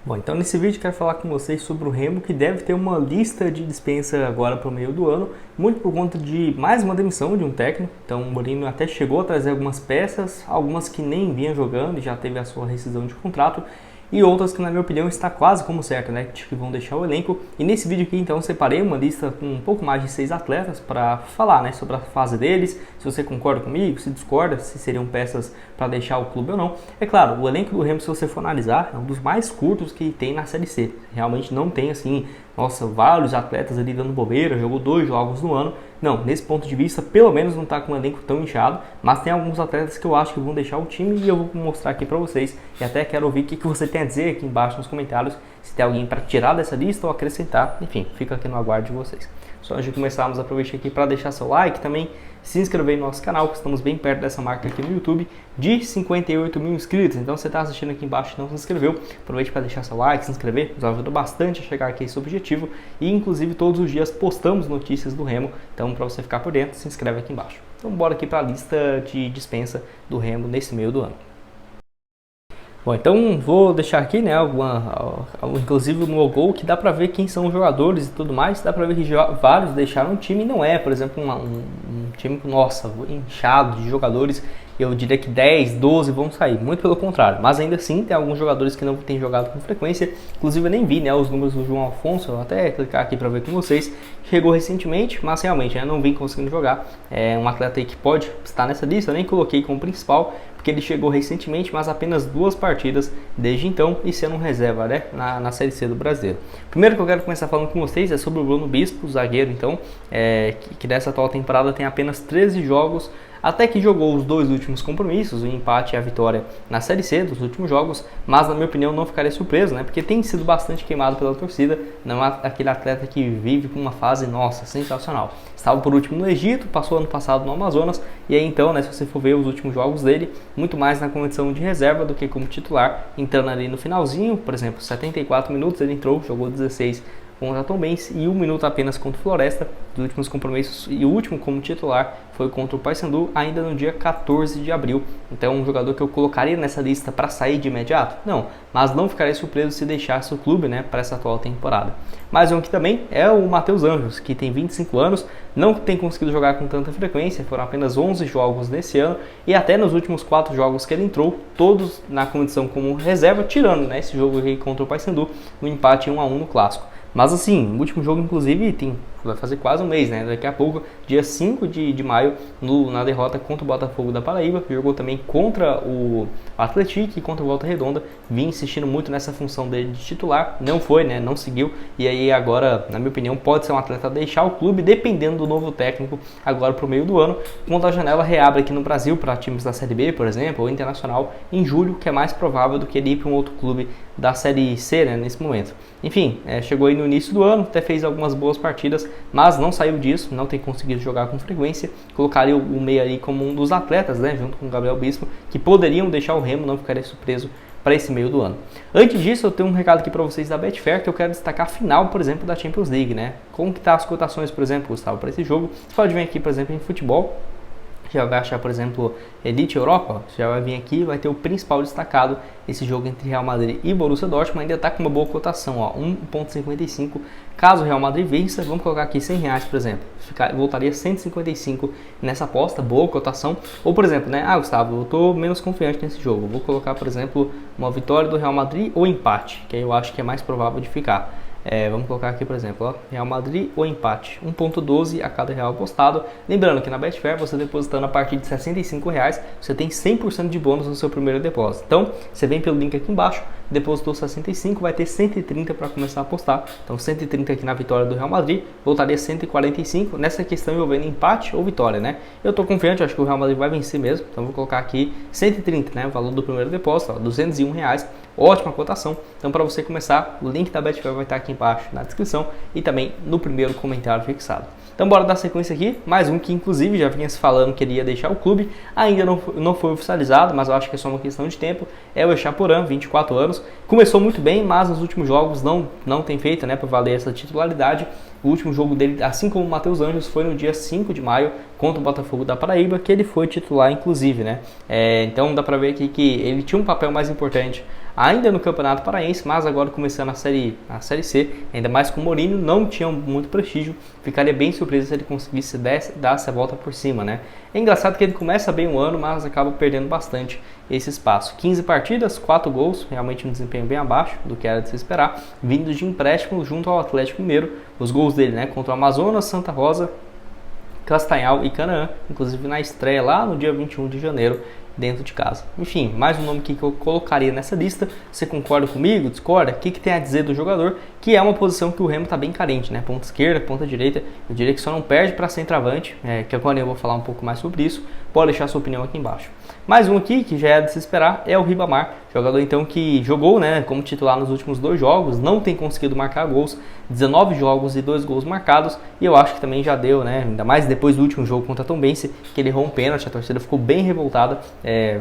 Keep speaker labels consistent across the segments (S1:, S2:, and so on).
S1: Bom, então nesse vídeo eu quero falar com vocês sobre o Remo, que deve ter uma lista de dispensa agora para o meio do ano, muito por conta de mais uma demissão de um técnico. Então o Mourinho até chegou a trazer algumas peças, algumas que nem vinha jogando e já teve a sua rescisão de contrato, e outras que na minha opinião está quase como certo, né, que vão deixar o elenco. E nesse vídeo aqui então eu separei uma lista com um pouco mais de 6 atletas para falar, né, sobre a fase deles, se você concorda comigo, se discorda, se seriam peças para deixar o clube ou não. É claro, o elenco do Remo, se você for analisar, é um dos mais curtos que tem na Série C. Realmente não tem assim, nossa, vários atletas ali dando bobeira, jogou 2 jogos no ano. Não, nesse ponto de vista, pelo menos não está com um elenco tão inchado, mas tem alguns atletas que eu acho que vão deixar o time e eu vou mostrar aqui para vocês. E até quero ouvir o que você tem a dizer aqui embaixo nos comentários, se tem alguém para tirar dessa lista ou acrescentar. Enfim, fica aqui no aguardo de vocês. Só antes de começarmos, aproveite aqui para deixar seu like, também se inscrever no nosso canal, que estamos bem perto dessa marca aqui no YouTube de 58 mil inscritos. Então se você está assistindo aqui embaixo e não se inscreveu, aproveite para deixar seu like, se inscrever, nos ajuda bastante a chegar aqui a esse objetivo. E inclusive todos os dias postamos notícias do Remo, então para você ficar por dentro, se inscreve aqui embaixo. Então bora aqui para a lista de dispensa do Remo nesse meio do ano. Bom, então vou deixar aqui, né, inclusive no logo, que dá pra ver quem são os jogadores e tudo mais. Dá pra ver que vários deixaram o time, não é, por exemplo, um time, nossa, inchado de jogadores. Eu diria que 10, 12 vão sair, muito pelo contrário. Mas ainda assim, tem alguns jogadores que não têm jogado com frequência. Inclusive eu nem vi, né, os números do João Afonso, eu vou até clicar aqui pra ver com vocês. Chegou recentemente, mas realmente eu não vim conseguindo jogar. É um atleta aí que pode estar nessa lista, eu nem coloquei como principal, porque ele chegou recentemente, mas apenas 2 partidas desde então e sendo um reserva, né, na Série C do Brasileiro. Primeiro que eu quero começar falando com vocês é sobre o Bruno Bispo, o zagueiro, então, que dessa atual temporada tem apenas 13 jogos, até que jogou os 2 últimos compromissos, o empate e a vitória na Série C dos últimos jogos, mas na minha opinião não ficaria surpreso, né, porque tem sido bastante queimado pela torcida, não é aquele atleta que vive com uma fase, nossa, sensacional. Estava por último no Egito, passou ano passado no Amazonas, e aí então, né, se você for ver os últimos jogos dele, muito mais na condição de reserva do que como titular, entrando ali no finalzinho, por exemplo, 74 minutos ele entrou, jogou 16 contra a Tombense e 1 minuto apenas contra o Floresta, dos últimos compromissos, e o último como titular foi contra o Paysandu, ainda no dia 14 de abril. Então um jogador que eu colocaria nessa lista para sair de imediato? Não, mas não ficaria surpreso se deixasse o clube, né, para essa atual temporada. Mais um aqui também é o Matheus Anjos, que tem 25 anos, não tem conseguido jogar com tanta frequência, foram apenas 11 jogos nesse ano, e até nos últimos 4 jogos que ele entrou, todos na condição como reserva, tirando, né, esse jogo aí contra o Paysandu, no empate 1-1 no Clássico. Mas assim, o último jogo inclusive vai fazer quase um mês, né? Daqui a pouco, dia 5 de maio, na derrota contra o Botafogo da Paraíba, jogou também contra o Atlético e contra o Volta Redonda, vinha insistindo muito nessa função dele de titular, não foi, né? Não seguiu, e aí agora, na minha opinião, pode ser um atleta a deixar o clube, dependendo do novo técnico, agora para o meio do ano, quando a janela reabre aqui no Brasil para times da Série B, por exemplo, ou Internacional, em julho, que é mais provável do que ele ir para um outro clube da Série C, né, nesse momento. Enfim, chegou aí no início do ano, até fez algumas boas partidas, mas não saiu disso, não tem conseguido jogar com frequência. Colocaria o meia ali como um dos atletas, né, junto com o Gabriel Bispo, que poderiam deixar o Remo, não ficaria surpreso para esse meio do ano. Antes disso, eu tenho um recado aqui para vocês da Betfair, que eu quero destacar a final, por exemplo, da Champions League, né? Como que tá as cotações, por exemplo, Gustavo, para esse jogo? Você pode vir aqui, por exemplo, em futebol, já vai achar, por exemplo, Elite Europa, já vai vir aqui, vai ter o principal destacado, esse jogo entre Real Madrid e Borussia Dortmund, ainda está com uma boa cotação, ó, 1,55. Caso o Real Madrid vença, vamos colocar aqui R$100, por exemplo, voltaria 155 nessa aposta, boa cotação. Ou, por exemplo, né, Gustavo, eu estou menos confiante nesse jogo, vou colocar, por exemplo, uma vitória do Real Madrid ou empate, que aí eu acho que é mais provável de ficar. Vamos colocar aqui, por exemplo, ó, Real Madrid ou empate, 1,12 a cada real apostado. Lembrando que na Betfair, você depositando a partir de R$65, você tem 100% de bônus no seu primeiro depósito. Então, você vem pelo link aqui embaixo, depositou 65, vai ter 130 para começar a apostar. Então, 130 aqui na vitória do Real Madrid, voltaria 145 nessa questão envolvendo empate ou vitória, né? Eu estou confiante, acho que o Real Madrid vai vencer mesmo, então vou colocar aqui 130, né? O valor do primeiro depósito, ó, R$201, ótima cotação. Então, para você começar, o link da Betfair vai estar aqui embaixo na descrição e também no primeiro comentário fixado. Então bora dar sequência aqui, mais um que inclusive já vinha se falando que ele ia deixar o clube, ainda não foi oficializado, mas eu acho que é só uma questão de tempo, é o Echaporã, 24 anos, começou muito bem, mas nos últimos jogos não tem feito, né, para valer essa titularidade. O último jogo dele, assim como o Matheus Anjos, foi no dia 5 de maio contra o Botafogo da Paraíba, que ele foi titular inclusive, né? Então dá pra ver aqui que ele tinha um papel mais importante ainda no Campeonato Paraense, mas agora começando a Série C, ainda mais com o Mourinho, não tinha muito prestígio. Ficaria bem surpreso se ele conseguisse dar essa volta por cima, né? É engraçado que ele começa bem o ano, mas acaba perdendo bastante esse espaço. 15 partidas, 4 gols, realmente um desempenho bem abaixo do que era de se esperar, vindo de empréstimo junto ao Atlético Mineiro. Os gols dele, né, contra o Amazonas, Santa Rosa, Castanhal e Canaã, inclusive na estreia lá no dia 21 de janeiro, dentro de casa. Enfim, mais um nome que eu colocaria nessa lista. Você concorda comigo? Discorda? O que tem a dizer do jogador? Que é uma posição que o Remo está bem carente, né? Ponta esquerda, ponta direita. Eu diria que só não perde para centroavante, que agora eu vou falar um pouco mais sobre isso. Pode deixar sua opinião aqui embaixo. Mais um aqui, que já é de se esperar, é o Ribamar, jogador então que jogou, né, como titular nos últimos 2 jogos, não tem conseguido marcar gols, 19 jogos e 2 gols marcados, e eu acho que também já deu, né, ainda mais depois do último jogo contra a Tombense, que ele errou um pênalti, a torcida ficou bem revoltada,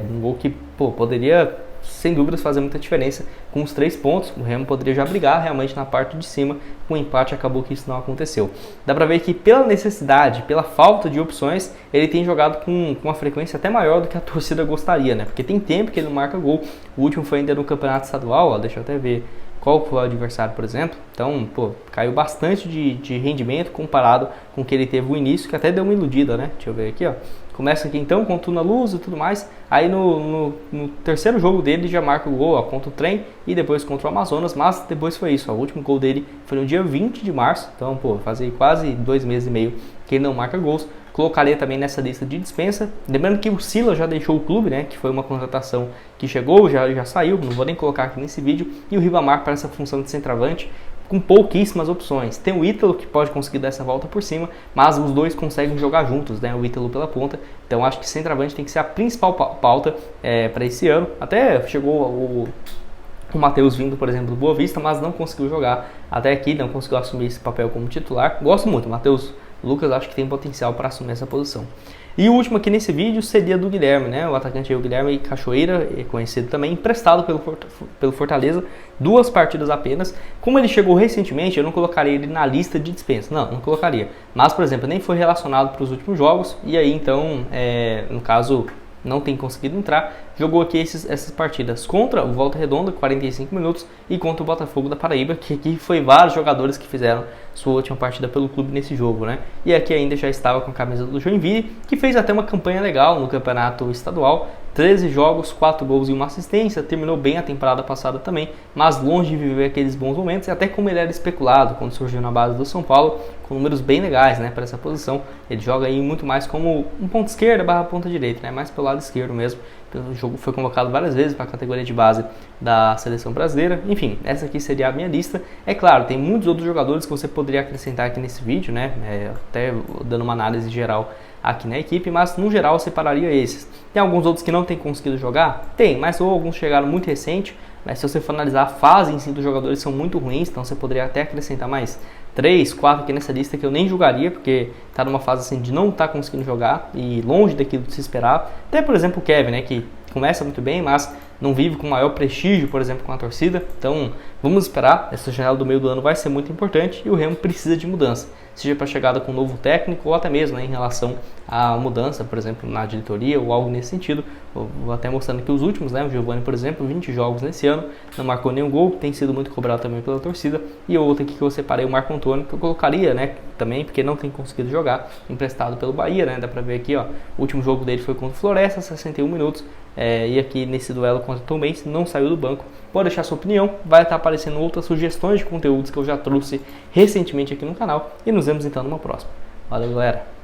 S1: um gol que, poderia sem dúvidas fazer muita diferença. Com os 3 pontos, o Remo poderia já brigar realmente na parte de cima. Com o empate acabou que isso não aconteceu. Dá pra ver que pela necessidade, pela falta de opções, ele tem jogado com uma frequência até maior do que a torcida gostaria, né? Porque tem tempo que ele não marca gol. O último foi ainda no Campeonato Estadual, ó, deixa eu até ver qual foi o adversário, por exemplo. Então, caiu bastante de rendimento comparado com o que ele teve no início, que até deu uma iludida, né? Deixa eu ver aqui, ó. Começa aqui então com o Tuna Luz e tudo mais. Aí no terceiro jogo dele já marca o gol, ó, contra o Trem e depois contra o Amazonas. Mas depois foi isso, ó, o último gol dele foi no dia 20 de março. Então, fazia quase 2 meses e meio que ele não marca gols. Colocaria também nessa lista de dispensa. Lembrando que o Sila já deixou o clube, né? Que foi uma contratação que chegou, já saiu. Não vou nem colocar aqui nesse vídeo. E o Ribamar para essa função de centroavante, com pouquíssimas opções. Tem o Ítalo, que pode conseguir dar essa volta por cima, mas os dois conseguem jogar juntos, né? O Ítalo pela ponta. Então acho que centroavante tem que ser a principal pauta para esse ano. Até chegou o Matheus vindo, por exemplo, do Boa Vista, mas não conseguiu jogar até aqui, não conseguiu assumir esse papel como titular. Gosto muito, o Matheus Lucas acho que tem potencial para assumir essa posição. E o último aqui nesse vídeo seria do Guilherme, né? O atacante aí, o Guilherme Cachoeira, conhecido também, emprestado pelo Fortaleza, 2 partidas apenas. Como ele chegou recentemente, eu não colocaria ele na lista de dispensa, não colocaria. Mas, por exemplo, nem foi relacionado para os últimos jogos, e aí então, no caso, não tem conseguido entrar. Jogou aqui essas partidas contra o Volta Redonda, 45 minutos, e contra o Botafogo da Paraíba, que aqui foi vários jogadores que fizeram sua última partida pelo clube nesse jogo, né? E aqui ainda já estava com a camisa do Joinville, que fez até uma campanha legal no campeonato estadual, 13 jogos, 4 gols e 1 assistência, terminou bem a temporada passada também, mas longe de viver aqueles bons momentos, e até como ele era especulado quando surgiu na base do São Paulo, com números bem legais, né, para essa posição. Ele joga aí muito mais como um ponta esquerda barra ponta direita, né, mais pelo lado esquerdo mesmo. O jogo foi convocado várias vezes para a categoria de base da seleção brasileira. Enfim, essa aqui seria a minha lista. É claro, tem muitos outros jogadores que você poderia acrescentar aqui nesse vídeo, né? Até dando uma análise geral aqui na equipe, mas no geral eu separaria esses. Tem alguns outros que não tem conseguido jogar? Tem, mas ou alguns chegaram muito recente. Mas se você for analisar a fase em si dos jogadores, são muito ruins, então você poderia até acrescentar mais 3, 4 aqui nessa lista que eu nem julgaria, porque está numa fase assim de não estar conseguindo jogar e longe daquilo que se esperava. Até, por exemplo, o Kevin, né, que começa muito bem, mas não vive com maior prestígio, por exemplo, com a torcida. Então, vamos esperar. Essa janela do meio do ano vai ser muito importante e o Remo precisa de mudança, seja para a chegada com um novo técnico ou até mesmo, né, em relação à mudança, por exemplo, na diretoria ou algo nesse sentido. Vou até mostrando aqui os últimos, né? O Giovani, por exemplo, 20 jogos nesse ano, não marcou nenhum gol, tem sido muito cobrado também pela torcida. E outro aqui que eu separei, o Marco Antônio, que eu colocaria, né, também, porque não tem conseguido jogar, emprestado pelo Bahia, né? Dá pra ver aqui, ó, o último jogo dele foi contra o Floresta, 61 minutos. E aqui nesse duelo contra o Tom Benz, não saiu do banco. Pode deixar sua opinião, vai estar aparecendo outras sugestões de conteúdos que eu já trouxe recentemente aqui no canal. E nos vemos então numa próxima. Valeu, galera!